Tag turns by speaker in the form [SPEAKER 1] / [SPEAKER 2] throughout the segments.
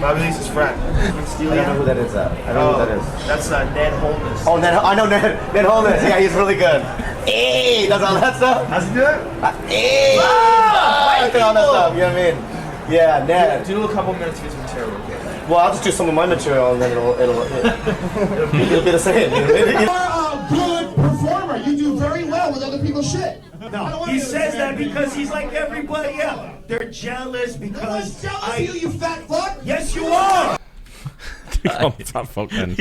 [SPEAKER 1] Bobby Lee's his friend.
[SPEAKER 2] I don't know who that is. I don't know who that is.
[SPEAKER 1] That's Ned Holness.
[SPEAKER 2] Oh, I know Ned Holness. Yeah, he's really good. Hey, does all that stuff.
[SPEAKER 1] How's he doing?
[SPEAKER 2] Hey, all that stuff. You know what I mean? Yeah, Ned.
[SPEAKER 1] Do a couple minutes of his material. Okay?
[SPEAKER 2] Well, I'll just do some of my material and then it'll be the same.
[SPEAKER 3] You are a good performer. You do very well with other people's shit.
[SPEAKER 1] No, he says that because he's like everybody else. They're jealous because
[SPEAKER 3] jealous of you, you fat fuck.
[SPEAKER 1] Yes, you are.
[SPEAKER 4] Fat fuck then.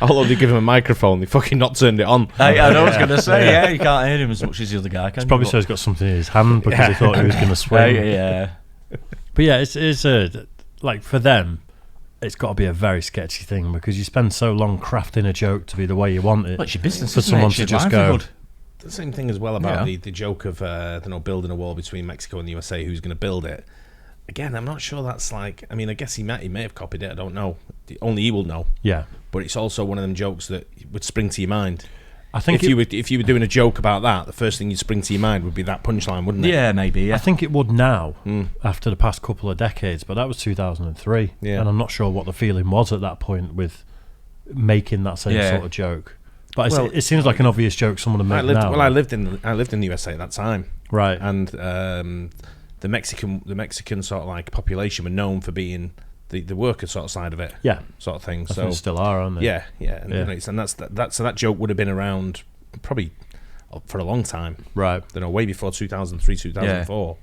[SPEAKER 4] Although they give him a microphone, they fucking not turned it on.
[SPEAKER 5] I was going to say, you can't hear him as much as the other guy can.
[SPEAKER 6] It's probably so he's got something in his hand because he thought he was going to swing.
[SPEAKER 5] Yeah.
[SPEAKER 6] But yeah, it's like for them, it's got to be a very sketchy thing because you spend so long crafting a joke to be the way you want it.
[SPEAKER 5] Well, it's your business,
[SPEAKER 6] for someone to just go.
[SPEAKER 4] The same thing as well about the joke of building a wall between Mexico and the USA. Who's going to build it? Again, I'm not sure that's like. I mean, I guess he may have copied it. I don't know. Only he will know.
[SPEAKER 6] Yeah.
[SPEAKER 4] But it's also one of them jokes that would spring to your mind.
[SPEAKER 6] I think
[SPEAKER 4] if you were doing a joke about that, the first thing you'd spring to your mind would be that punchline, wouldn't it?
[SPEAKER 5] Yeah, maybe. Yeah.
[SPEAKER 6] I think it would now after the past couple of decades, but that was 2003, and I'm not sure what the feeling was at that point with making that same sort of joke. But it seems like an obvious joke someone would make now.
[SPEAKER 4] Well, I lived in the USA at that time,
[SPEAKER 6] right?
[SPEAKER 4] And the Mexican sort of like population were known for being the worker sort of side of it, sort of thing. So
[SPEAKER 6] still are, aren't they?
[SPEAKER 4] Yeah. And that joke would have been around probably for a long time,
[SPEAKER 6] right?
[SPEAKER 4] You know, way before 2003, 2004.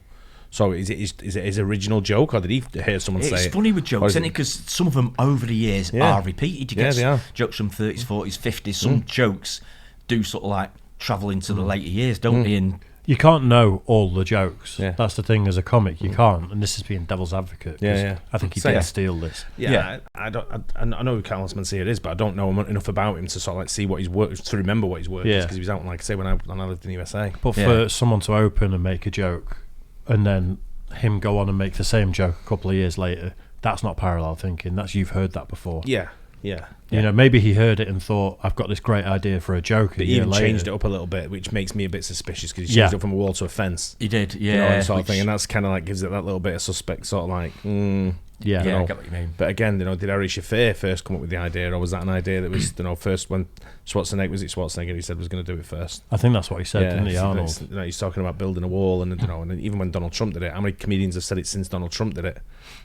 [SPEAKER 4] So is it his original joke, or did he hear someone say it?
[SPEAKER 5] It's funny with jokes, isn't it? Because some of them over the years are repeated. You get
[SPEAKER 4] they are.
[SPEAKER 5] Jokes from 30s, 40s, 50s. Some jokes do sort of like travel into the later years, don't they? And
[SPEAKER 6] you can't know all the jokes.
[SPEAKER 4] Yeah.
[SPEAKER 6] That's the thing as a comic, you can't. And this is being devil's advocate.
[SPEAKER 4] Yeah.
[SPEAKER 6] I think he did steal this.
[SPEAKER 4] I know who Carlos Mencia is, but I don't know enough about him to sort of like see what he's worked, to remember what he's worked. Because he was out, like I say, when I lived in the USA.
[SPEAKER 6] But for someone to open and make a joke, and then him go on and make the same joke a couple of years later, that's not parallel thinking. That's you've heard that before.
[SPEAKER 4] Yeah.
[SPEAKER 6] You know, maybe he heard it and thought, I've got this great idea for a joke.
[SPEAKER 4] But he even changed it up a little bit, which makes me a bit suspicious because he changed it up from a wall to a fence.
[SPEAKER 5] He did,
[SPEAKER 4] you know, sort of thing, and that's kind of like gives it that little bit of suspect, sort of like,
[SPEAKER 5] I get what you mean.
[SPEAKER 4] But again, you know, did Ari Shaffir first come up with the idea, or was that an idea that was, you know, first when Schwarzenegger he said was going to do it first?
[SPEAKER 6] I think that's what he said, didn't he, Arnold?
[SPEAKER 4] You know, he's talking about building a wall, and you know, and even when Donald Trump did it, how many comedians have said it since Donald Trump did it?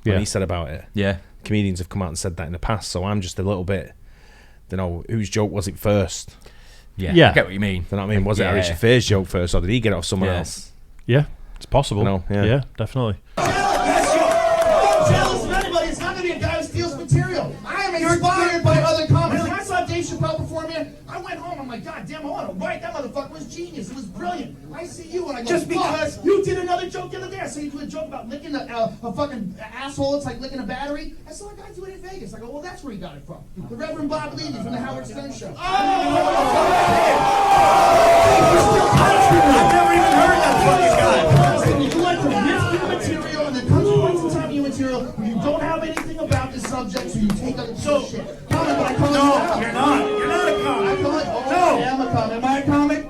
[SPEAKER 4] When he said about it, comedians have come out and said that in the past. So I'm just a little bit, you know, whose joke was it first?
[SPEAKER 5] I get what you mean.
[SPEAKER 4] You know what I mean? Was it Ari Shaffir's joke first, or did he get it off someone else?
[SPEAKER 6] Yeah, it's possible.
[SPEAKER 4] You know,
[SPEAKER 6] yeah, definitely.
[SPEAKER 3] Jealous of anybody. It's not going to be a guy who steals material. I am inspired by other comics. When I saw Dave Chappelle perform here, I went home. I'm like, God damn, I want to write. That motherfucker was genius. It was brilliant. I see you and I go, just because you did another joke the other day. I saw you do a joke about licking a fucking asshole. It's like licking a battery. I saw a guy do it in Vegas. I go, well, that's where he got it from. The Reverend Bob Levy from the Howard Stern Show.
[SPEAKER 1] I've never even heard that fucking guy.
[SPEAKER 3] You like to risk your material, and there comes a point in time in your material where you don't have anything about the subject, so you take other people's shit. Comic, but I call
[SPEAKER 1] No, you're not. You're not a comic.
[SPEAKER 3] I call it. Oh,
[SPEAKER 1] No.
[SPEAKER 3] I am a comic. Am I a comic?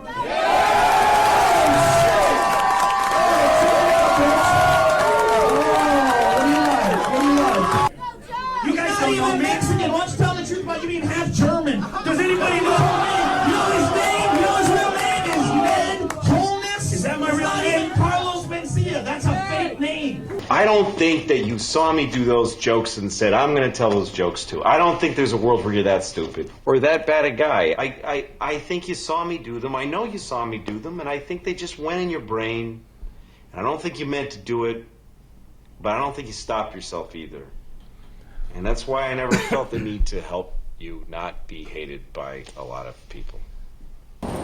[SPEAKER 1] You guys don't know me.
[SPEAKER 3] Mexican. Why don't you tell the truth about you being half German?
[SPEAKER 1] Does anybody know?
[SPEAKER 3] You know his name? You know his real name is Ned Holness?
[SPEAKER 1] Is that my real name?
[SPEAKER 3] Carlos Mencia. That's a fake name.
[SPEAKER 7] I don't think that you saw me do those jokes and said, I'm going to tell those jokes too. I don't think there's a world where you're that stupid or that bad a guy. I think you saw me do them. I know you saw me do them, and I think they just went in your brain. And I don't think you meant to do it, but I don't think you stopped yourself either. And that's why I never felt the need to help you not be hated by a lot of people.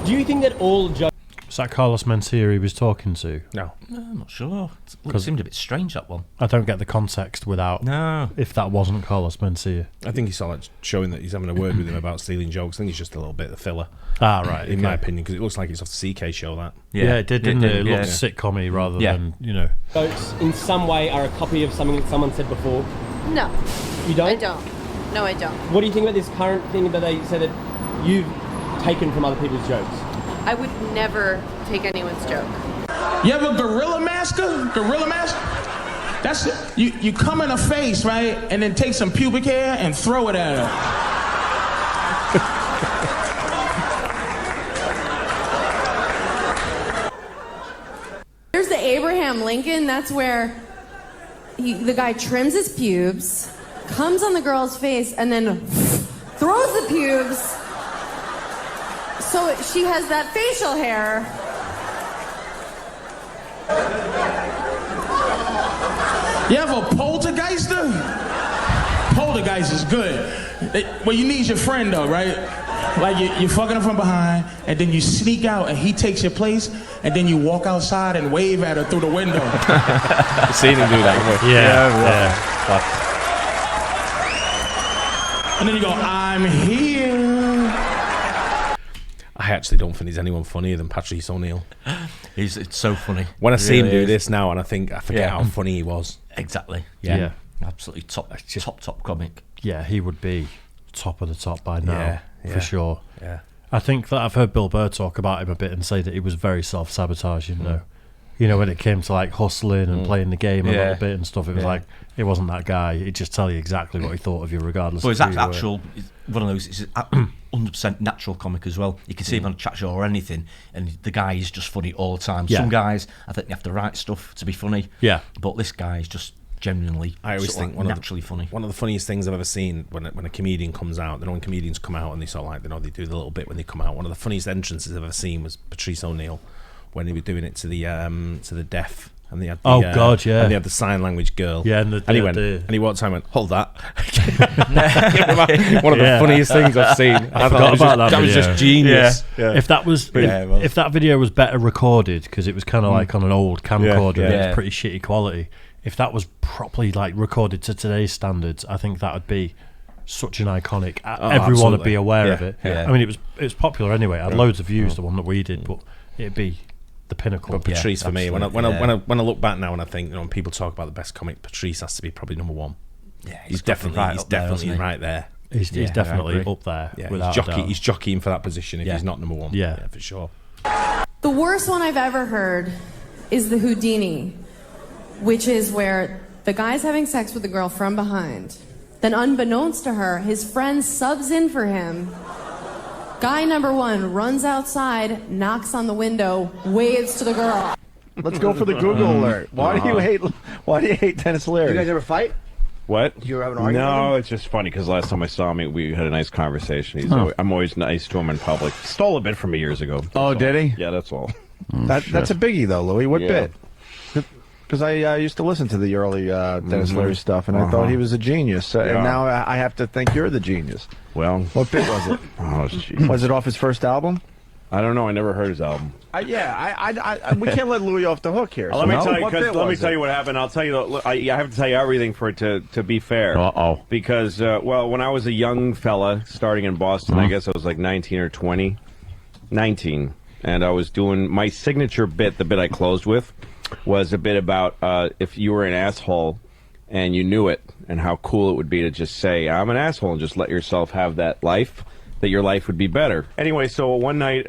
[SPEAKER 8] Do you think that all jokes...
[SPEAKER 6] Is that Carlos Mencia he was talking to?
[SPEAKER 4] No.
[SPEAKER 5] I'm not sure. It seemed a bit strange, that one.
[SPEAKER 6] I don't get the context without...
[SPEAKER 5] No.
[SPEAKER 6] If that wasn't Carlos Mencia.
[SPEAKER 4] I think he's sort of like showing that he's having a word with him about stealing jokes. I think it's just a little bit of filler.
[SPEAKER 6] Ah, right.
[SPEAKER 4] In my opinion, because it looks like it's off the CK show, that.
[SPEAKER 6] Yeah, it did, didn't it? It looked sitcom-y rather than, you know...
[SPEAKER 8] Jokes in some way are a copy of something that someone said before?
[SPEAKER 9] No.
[SPEAKER 8] You don't?
[SPEAKER 9] I don't. No, I don't.
[SPEAKER 8] What do you think about this current thing that they said that you've taken from other people's jokes?
[SPEAKER 9] I would never take anyone's joke.
[SPEAKER 3] You have a gorilla mask? Gorilla mask?
[SPEAKER 1] That's you come in her face, right, and then take some pubic hair and throw it at her.
[SPEAKER 10] Here's the Abraham Lincoln. That's where the guy trims his pubes, comes on the girl's face, and then throws the pubes. So she has that facial hair.
[SPEAKER 1] You have a poltergeister? Poltergeist is good. Well, you need your friend though, right? Like you're fucking him from behind, and then you sneak out, and he takes your place, and then you walk outside and wave at her through the window.
[SPEAKER 4] I've seen him do that.
[SPEAKER 6] Yeah.
[SPEAKER 1] And then you go, I'm here.
[SPEAKER 4] I actually don't think there's anyone funnier than Patrice O'Neill.
[SPEAKER 5] It's so funny.
[SPEAKER 4] When I see him do this now, and I forget how funny he was.
[SPEAKER 5] Exactly.
[SPEAKER 6] Yeah.
[SPEAKER 5] Absolutely top comic.
[SPEAKER 6] Yeah, he would be top of the top by now,
[SPEAKER 4] Yeah.
[SPEAKER 6] for sure.
[SPEAKER 4] Yeah.
[SPEAKER 6] I think that I've heard Bill Burr talk about him a bit and say that he was very self-sabotaging, though. You know, when it came to like hustling and playing the game a little bit and stuff, it was like, it wasn't that guy. He'd just tell you exactly what he thought of you, regardless of who you were.
[SPEAKER 5] One of those, it's 100% natural comic as well. You can see him on a chat show or anything, and the guy is just funny all the time. Some guys, I think they have to write stuff to be funny.
[SPEAKER 6] Yeah.
[SPEAKER 5] But this guy is just genuinely,
[SPEAKER 4] I always think
[SPEAKER 5] naturally funny.
[SPEAKER 4] One of the funniest things I've ever seen when a comedian comes out, when comedians come out and they sort of like, they do the little bit when they come out. One of the funniest entrances I've ever seen was Patrice O'Neill when he was doing it to the deaf. And they had the,
[SPEAKER 6] God, yeah.
[SPEAKER 4] And they had the sign language girl.
[SPEAKER 6] Yeah, and
[SPEAKER 4] he went, and he walked time and went, hold that. One of the funniest things I've seen.
[SPEAKER 6] I forgot about that.
[SPEAKER 4] That was just genius.
[SPEAKER 6] Yeah. If that video was better recorded, because it was kind of like on an old camcorder, and it was pretty shitty quality. If that was properly like recorded to today's standards, I think that would be such an iconic. Everyone would be aware of it.
[SPEAKER 4] Yeah.
[SPEAKER 6] I mean, it was popular anyway. It had loads of views, the one that we did, but it'd be the pinnacle.
[SPEAKER 4] But Patrice for me, when I look back now and I think, when people talk about the best comic, Patrice has to be probably number one.
[SPEAKER 5] Yeah,
[SPEAKER 4] he's definitely right there.
[SPEAKER 6] He's definitely up there.
[SPEAKER 4] Yeah, he's jockeying for that position if he's not number one.
[SPEAKER 6] Yeah,
[SPEAKER 4] for sure.
[SPEAKER 10] The worst one I've ever heard is the Houdini, which is where the guy's having sex with the girl from behind. Then unbeknownst to her, his friend subs in for him. Guy number one runs outside, knocks on the window, waves to the girl.
[SPEAKER 11] Let's go for the Google alert. Why do you hate Dennis Leary?
[SPEAKER 2] You guys ever fight?
[SPEAKER 12] What?
[SPEAKER 2] You ever have an argument?
[SPEAKER 12] No, it's just funny because last time I saw him, we had a nice conversation. I'm always nice to him in public. Stole a bit from me years ago.
[SPEAKER 11] Oh, did he?
[SPEAKER 12] Yeah, that's all.
[SPEAKER 11] That's a biggie, though, Louis. What bit? Because I used to listen to the early Dennis Leary stuff, and I thought he was a genius. And now I have to think you're the genius.
[SPEAKER 12] Well,
[SPEAKER 11] what bit was it?
[SPEAKER 12] Oh, geez.
[SPEAKER 11] Was it off his first album?
[SPEAKER 12] I don't know. I never heard his album.
[SPEAKER 11] We can't let Louis off the hook here.
[SPEAKER 12] Let me tell you what happened. I'll tell you. I have to tell you everything for it to be fair. Because when I was a young fella starting in Boston, I guess I was like 19 or 20, 19, and I was doing my signature bit. The bit I closed with was a bit about if you were an asshole and you knew it, and how cool it would be to just say, I'm an asshole, and just let yourself have that life, that your life would be better. Anyway, so one night,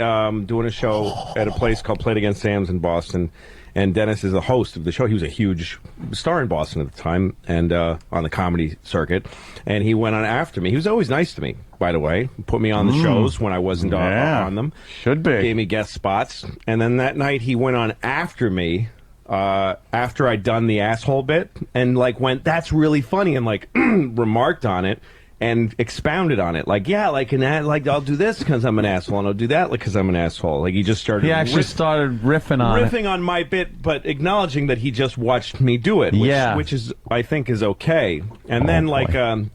[SPEAKER 12] doing a show at a place called Play It Against Sam's in Boston, and Dennis is the host of the show. He was a huge star in Boston at the time, and on the comedy circuit, and he went on after me. He was always nice to me, by the way. Put me on the shows when I wasn't on them.
[SPEAKER 11] Should be.
[SPEAKER 12] Gave me guest spots. And then that night, he went on after me, after I'd done the asshole bit, and went, that's really funny, and remarked on it and expounded on it, I'll do this because I'm an asshole, and I'll do that because I'm an asshole. He just started.
[SPEAKER 11] He actually started riffing
[SPEAKER 12] on my bit, but acknowledging that he just watched me do it. Which is, I think, is okay. And then I don't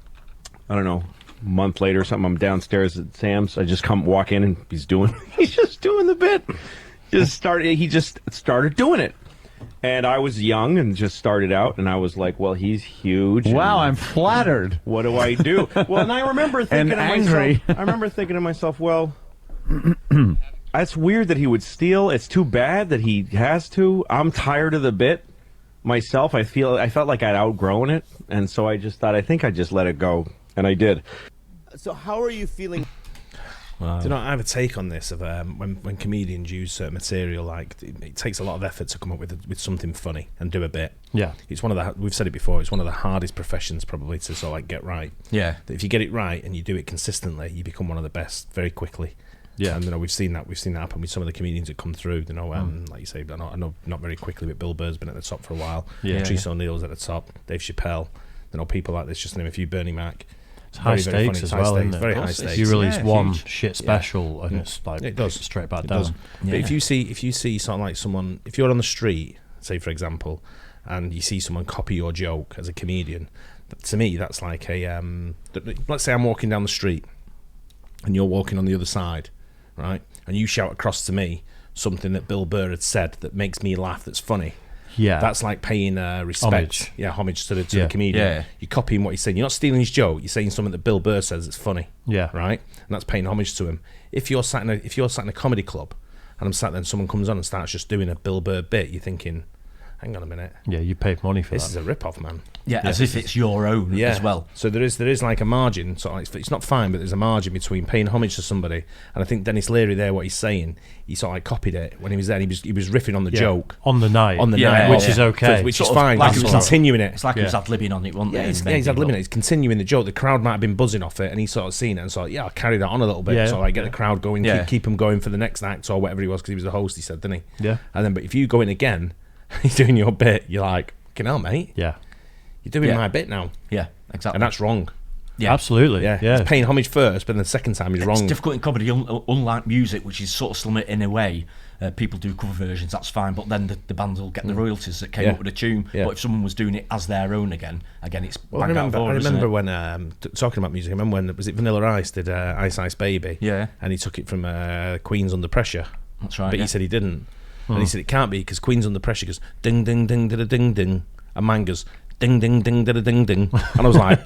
[SPEAKER 12] know, a month later or something, I'm downstairs at Sam's. I just walk in, and he's just doing the bit. He just started doing it. And I was young and just started out, and I was like, well, he's huge.
[SPEAKER 11] Wow, I'm flattered.
[SPEAKER 12] What do I do? Well, and I remember thinking to myself, well, that's weird that he would steal. It's too bad that he has to. I'm tired of the bit myself. I felt like I'd outgrown it, and so I just thought, I think I just let it go, and I did.
[SPEAKER 2] So how are you feeling?
[SPEAKER 4] Wow. Do you know, I have a take on this of when comedians use certain material, like it takes a lot of effort to come up with something funny and do a bit.
[SPEAKER 6] Yeah,
[SPEAKER 4] it's one of the, we've said it before, it's one of the hardest professions probably to sort of like get right.
[SPEAKER 5] Yeah,
[SPEAKER 4] if you get it right and you do it consistently, you become one of the best very quickly. Yeah, and you know we've seen that happen with some of the comedians that come through. You know, like you say, I know not very quickly, but Bill Burr's been at the top for a while. Yeah, Patrice O'Neill's at the top. Dave Chappelle. You know, people like this. Just to name a few. Bernie Mac.
[SPEAKER 6] It's high stakes as well, isn't it?
[SPEAKER 4] Very high stakes.
[SPEAKER 6] You release one shit special and it's like it does straight back down.
[SPEAKER 4] But if you see sort of like someone, if you're on the street, say for example, and you see someone copy your joke as a comedian, to me that's like a let's say I'm walking down the street and you're walking on the other side, right? And you shout across to me something that Bill Burr had said that makes me laugh, that's funny.
[SPEAKER 6] Yeah,
[SPEAKER 4] that's like paying respect. Homage to the comedian. Yeah. You're copying what he's saying. You're not stealing his joke. You're saying something that Bill Burr says that's funny.
[SPEAKER 6] Yeah,
[SPEAKER 4] right. And that's paying homage to him. If you're sat in a comedy club, and I'm sat there, and someone comes on and starts just doing a Bill Burr bit, you're thinking, hang on a minute.
[SPEAKER 6] Yeah, you paid money for
[SPEAKER 4] this.
[SPEAKER 6] This
[SPEAKER 4] is a rip-off, man.
[SPEAKER 5] Yeah, as if it's your own as well.
[SPEAKER 4] So there is like a margin. So it's not fine, but there's a margin between paying homage to somebody. And I think Dennis Leary there, what he's saying, he sort of like copied it when he was there. And he was riffing on the joke
[SPEAKER 6] on the night, which is okay,
[SPEAKER 4] which is fine. Like he was continuing it.
[SPEAKER 5] It's like he was ad-libbing on it, wasn't it?
[SPEAKER 4] He's ad-libbing it. He's continuing the joke. The crowd might have been buzzing off it, and he sort of seen it and thought, I'll carry that on a little bit. So I get the crowd going, keep them going for the next act or whatever he was, because he was the host. He said, didn't he?
[SPEAKER 6] Yeah.
[SPEAKER 4] And then, but if you go in again, he's doing your bit, you're like, hell, mate.
[SPEAKER 6] Yeah.
[SPEAKER 4] You're doing my bit now.
[SPEAKER 5] Yeah, exactly.
[SPEAKER 4] And that's wrong.
[SPEAKER 6] Yeah, absolutely.
[SPEAKER 4] Yeah. He's paying homage first, but then the second time he's wrong.
[SPEAKER 5] It's difficult in comedy, unlike music, which is sort of similar in a way. People do cover versions, that's fine, but then the band will get the royalties that came up with a tune. But if someone was doing it as their own again, it's
[SPEAKER 4] I remember when talking about music. I remember when was it Vanilla Ice did Ice Ice Baby?
[SPEAKER 5] Yeah,
[SPEAKER 4] and he took it from Queen's Under Pressure.
[SPEAKER 5] That's right.
[SPEAKER 4] But he said he didn't, and he said it can't be because Queen's Under Pressure goes ding ding ding da ding ding, and mine goes ding ding ding da ding ding, and I was like,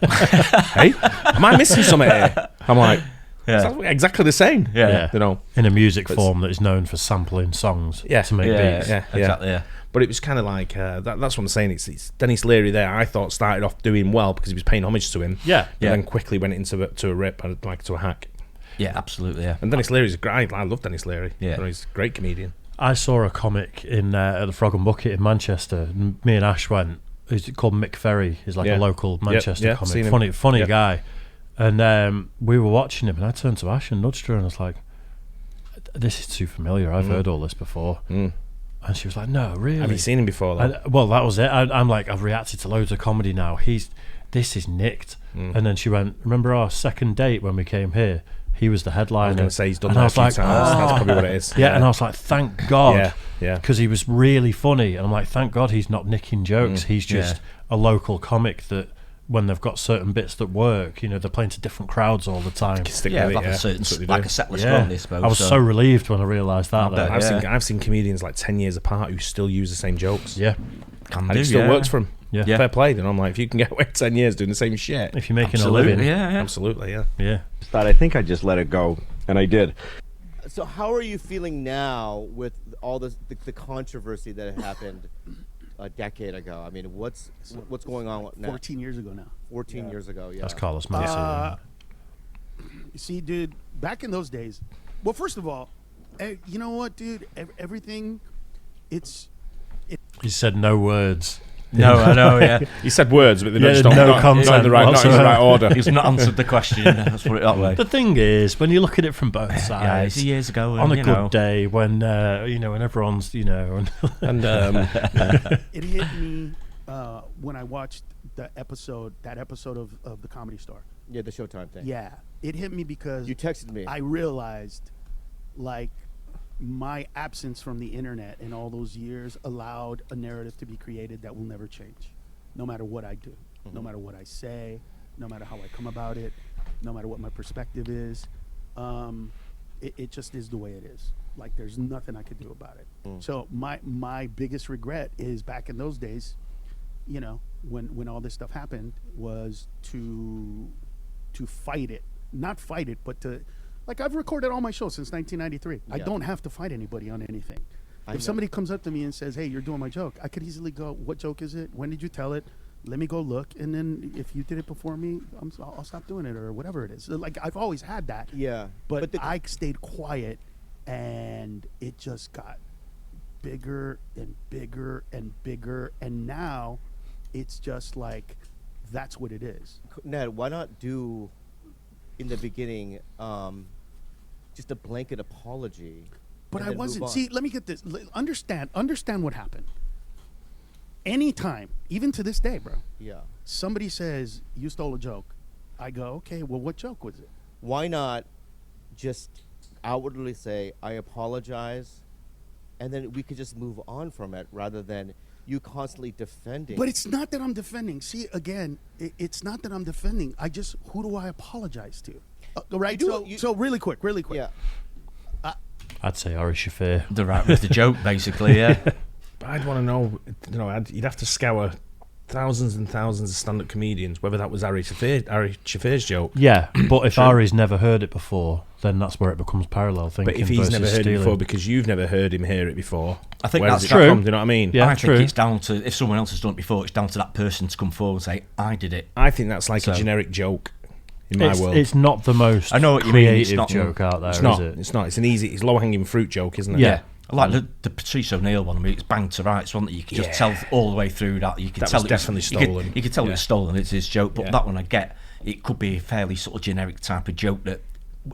[SPEAKER 4] hey, am I missing something here? I'm like. Yeah. It's exactly the same.
[SPEAKER 6] Yeah.
[SPEAKER 4] You know,
[SPEAKER 6] in a music form that is known for sampling songs to make beats.
[SPEAKER 4] Yeah, exactly. Yeah. But it was kind of like that's what I'm saying. It's Dennis Leary there. I thought started off doing well because he was paying homage to him.
[SPEAKER 6] Yeah.
[SPEAKER 4] But then quickly went into a rip and like to a hack.
[SPEAKER 5] Yeah, absolutely. Yeah.
[SPEAKER 4] And Dennis Leary's great. I love Dennis Leary.
[SPEAKER 5] Yeah,
[SPEAKER 4] he's a great comedian.
[SPEAKER 6] I saw a comic in at the Frog and Bucket in Manchester. Me and Ash went. He's called Mick Ferry. He's like a local Manchester comic. Funny guy. And we were watching him, and I turned to Ash and nudged her, and I was like, "This is too familiar. I've heard all this before." And she was like, "No, really?
[SPEAKER 4] Have you seen him before?"
[SPEAKER 6] Well, that was it. I'm like, I've reacted to loads of comedy now. This is nicked. And then she went, "Remember our second date when we came here? He was the headliner." I was
[SPEAKER 4] going to say he's done that a few times. That's probably what it is.
[SPEAKER 6] Yeah, and I was like, "Thank God."
[SPEAKER 4] Yeah.
[SPEAKER 6] Because he was really funny, and I'm like, "Thank God he's not nicking jokes. He's just a local comic that." When they've got certain bits that work, you know, they're playing to different crowds all the time.
[SPEAKER 5] Like a set list, I suppose.
[SPEAKER 6] I was so relieved when I realised that.
[SPEAKER 4] I've seen comedians like 10 years apart who still use the same jokes.
[SPEAKER 6] Yeah,
[SPEAKER 4] and it still works for them. Yeah, fair play. And I'm like, if you can get away 10 years doing the same shit,
[SPEAKER 6] if you're making a living,
[SPEAKER 4] absolutely, yeah.
[SPEAKER 12] Thought I think I just let it go, and I did.
[SPEAKER 13] So how are you feeling now with all the controversy that happened? A decade ago. I mean, what's going on now?
[SPEAKER 14] 14 years ago now.
[SPEAKER 13] 14 years ago, yeah.
[SPEAKER 6] That's Carlos Manson.
[SPEAKER 14] You see, dude, back in those days, well, first of all, you know what, dude? Everything,
[SPEAKER 6] He said no words.
[SPEAKER 5] No, I know, yeah.
[SPEAKER 4] He said words, but they're just
[SPEAKER 6] not
[SPEAKER 4] in the right order.
[SPEAKER 5] He's not answered the question, let's put it that way.
[SPEAKER 6] The thing is, when you look at it from both sides,
[SPEAKER 5] it's years ago.
[SPEAKER 6] On a good day, when, when everyone's, and
[SPEAKER 14] it hit me when I watched that episode of the Comedy Store.
[SPEAKER 13] Yeah, the Showtime thing.
[SPEAKER 14] Yeah, it hit me because
[SPEAKER 13] you texted me.
[SPEAKER 14] I realized, like, my absence from the internet in all those years allowed a narrative to be created that will never change, no matter what I do, no matter what I say, no matter how I come about it, no matter what my perspective is. It just is the way it is. Like, there's nothing I could do about it. So my biggest regret is back in those days, when all this stuff happened, was to fight it, not fight it, but to. Like, I've recorded all my shows since 1993. I don't have to fight anybody on anything. If somebody comes up to me and says, "Hey, you're doing my joke," I could easily go, "What joke is it? When did you tell it? Let me go look, and then if you did it before me, I'll stop doing it or whatever it is. Like I've always had that.
[SPEAKER 13] Yeah.
[SPEAKER 14] But I stayed quiet, and it just got bigger and bigger and bigger, and now it's just like that's what it is.
[SPEAKER 13] Ned, why not do in the beginning just a blanket apology?
[SPEAKER 14] But I wasn't. See, let me get this. Understand what happened. Anytime, even to this day, bro.
[SPEAKER 13] Yeah.
[SPEAKER 14] Somebody says you stole a joke, I go, okay. Well, what joke was it?
[SPEAKER 13] Why not just outwardly say I apologize, and then we could just move on from it rather than you constantly defending.
[SPEAKER 14] But it's not that I'm defending. See, again, it's not that I'm defending. Who do I apologize to? Right. So really quick.
[SPEAKER 13] Yeah.
[SPEAKER 6] I'd say Ari Shaffir.
[SPEAKER 5] The right with the joke, basically. Yeah.
[SPEAKER 4] I'd want to know. You'd have to scour thousands and thousands of stand-up comedians whether that was Ari Shaffir's joke.
[SPEAKER 6] Yeah, but if Ari's never heard it before, then that's where it becomes parallel thinking.
[SPEAKER 4] But if he's never heard it before because you've never heard him hear it before,
[SPEAKER 5] I think
[SPEAKER 4] that's
[SPEAKER 5] true.
[SPEAKER 4] From, do you know what I mean?
[SPEAKER 5] Yeah, I think it's down to, if someone else has done it before, it's down to that person to come forward and say, I did it.
[SPEAKER 4] I think that's like a generic joke in my world.
[SPEAKER 6] It's not the most creative joke out there, is it?
[SPEAKER 4] It's not. It's low-hanging fruit joke, isn't it?
[SPEAKER 5] Yeah. Like the Patrice O'Neill one. I mean, it's bang to rights one that you can just tell all the way through. That you can tell
[SPEAKER 4] was definitely stolen.
[SPEAKER 5] You can tell it was stolen. It's his joke, but that one I get. It could be a fairly sort of generic type of joke that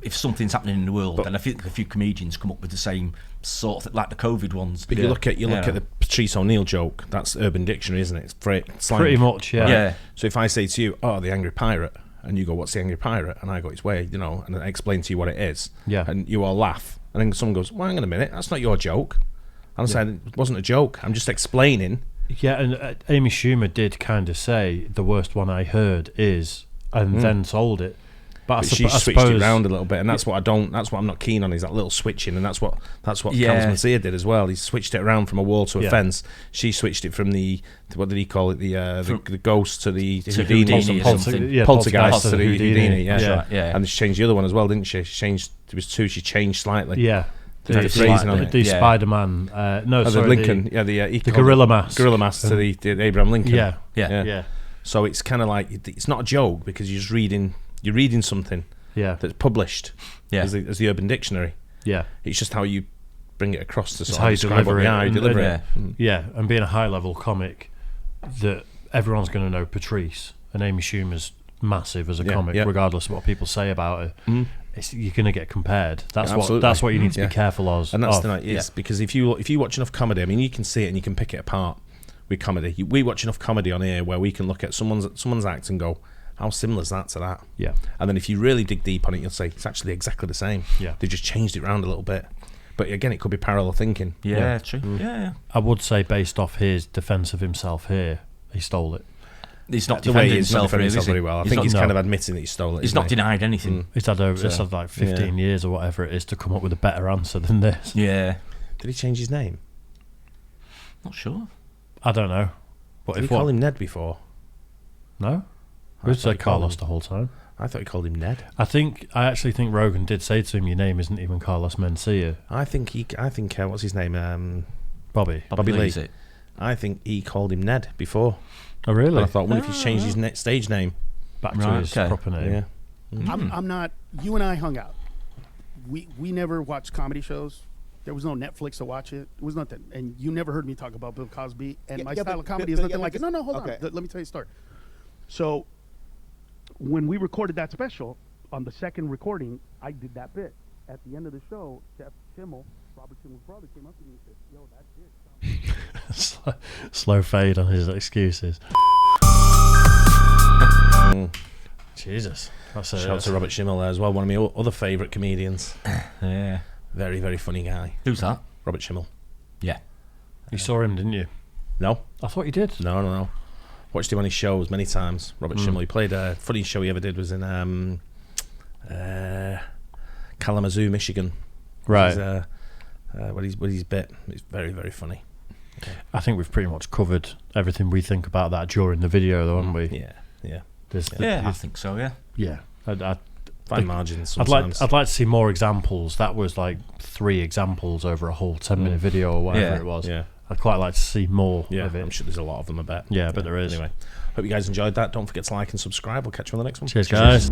[SPEAKER 5] if something's happening in the world, then I think a few comedians come up with the same sort of like the COVID ones.
[SPEAKER 4] But you look at the Patrice O'Neill joke. That's Urban Dictionary, isn't it? It's
[SPEAKER 6] pretty much, yeah.
[SPEAKER 5] Yeah.
[SPEAKER 4] So if I say to you, "Oh, the Angry Pirate," and you go, "What's the Angry Pirate?" and I go, "It's where," and I explain to you what it is, and you all laugh, and then someone goes, "Well, hang on a minute, that's not your joke." I'm saying it wasn't a joke. I'm just explaining.
[SPEAKER 6] Yeah, and Amy Schumer did kind of say the worst one I heard is, and then sold it. But
[SPEAKER 4] she switched it around a little bit, and that's what I'm not keen on, is that little switching, and that's what Kaz Masia did as well. He switched it around from a wall to a fence. She switched it from the, what did he call it, the ghost to the Houdini, poltergeist to the Houdini. Yeah. And she changed the other one as well, didn't she? There was two. She changed slightly.
[SPEAKER 6] Yeah. The Spider-Man,
[SPEAKER 4] the Lincoln, the
[SPEAKER 6] Gorilla Mask
[SPEAKER 4] to the Abraham Lincoln.
[SPEAKER 6] Yeah.
[SPEAKER 4] So it's kind of like, it's not a joke because you're just reading something that's published as the Urban Dictionary.
[SPEAKER 6] Yeah,
[SPEAKER 4] it's just how you bring it across to
[SPEAKER 6] sort of describe
[SPEAKER 4] how you deliver it.
[SPEAKER 6] Yeah, and being a high-level comic, that everyone's going to know Patrice, and Amy Schumer's massive as a comic, regardless of what people say about her. You're going to get compared. That's what you need to be careful of.
[SPEAKER 4] And that's the night is because if you watch enough comedy, I mean, you can see it and you can pick it apart with comedy. We watch enough comedy on here where we can look at someone's act and go, how similar is that to that?
[SPEAKER 6] Yeah.
[SPEAKER 4] And then if you really dig deep on it, you'll say it's actually exactly the same.
[SPEAKER 6] Yeah.
[SPEAKER 4] They've just changed it around a little bit. But again, it could be parallel thinking.
[SPEAKER 5] Yeah, true. Yeah.
[SPEAKER 6] I would say, based off his defence of himself here, he stole it.
[SPEAKER 5] He's not defending himself
[SPEAKER 4] very well. I think he's kind of admitting that he stole it.
[SPEAKER 5] He's not denied anything.
[SPEAKER 6] He's had like 15 years or whatever it is to come up with a better answer than this.
[SPEAKER 5] Yeah.
[SPEAKER 4] Did he change his name?
[SPEAKER 5] Not sure.
[SPEAKER 6] I don't know.
[SPEAKER 4] Did he call him Ned before?
[SPEAKER 6] No. We said Carlos the whole time.
[SPEAKER 4] I thought he called him Ned.
[SPEAKER 6] I actually think Rogan did say to him, "Your name isn't even Carlos Mencia."
[SPEAKER 4] I think what's his name?
[SPEAKER 6] Bobby
[SPEAKER 4] Lee. I think he called him Ned before.
[SPEAKER 6] Oh, really?
[SPEAKER 4] And I thought, what if he's changed his stage name
[SPEAKER 6] back to his proper name?
[SPEAKER 4] Yeah.
[SPEAKER 14] Mm-hmm. I'm not. You and I hung out. We never watched comedy shows. There was no Netflix to watch it. It was nothing. And you never heard me talk about Bill Cosby. And my style of comedy is nothing like it. No, hold on. Let me tell you a story. So, when we recorded that special, on the second recording, I did that bit. At the end of the show, Jeff Schimmel, Robert Schimmel's brother, came up to me and said, "Yo, that bit."
[SPEAKER 6] Slow fade on his excuses. Jesus.
[SPEAKER 4] Shout out to Robert Schimmel there as well, one of my other favourite comedians.
[SPEAKER 5] Yeah.
[SPEAKER 4] Very, very funny guy.
[SPEAKER 5] Who's that?
[SPEAKER 4] Robert Schimmel.
[SPEAKER 5] Yeah.
[SPEAKER 6] You saw him, didn't you?
[SPEAKER 4] No.
[SPEAKER 6] I thought you did.
[SPEAKER 4] No. Watched him on his shows many times. Robert Schimmel. He played funniest show he ever did was in Kalamazoo, Michigan.
[SPEAKER 6] Right.
[SPEAKER 4] What his bit. It's very, very funny.
[SPEAKER 6] I think we've pretty much covered everything we think about that during the video, though, haven't we?
[SPEAKER 4] Yeah.
[SPEAKER 5] I think so. Yeah.
[SPEAKER 6] Yeah.
[SPEAKER 4] Fine margins.
[SPEAKER 6] Sometimes. I'd like to see more examples. That was like 3 examples over a whole 10-minute video or whatever it was.
[SPEAKER 4] Yeah.
[SPEAKER 6] I'd quite like to see more of it.
[SPEAKER 4] I'm sure there's a lot of them, I bet.
[SPEAKER 6] Yeah, I bet there is.
[SPEAKER 4] Anyway, hope you guys enjoyed that. Don't forget to like and subscribe. We'll catch you on the next one.
[SPEAKER 6] Cheers, guys.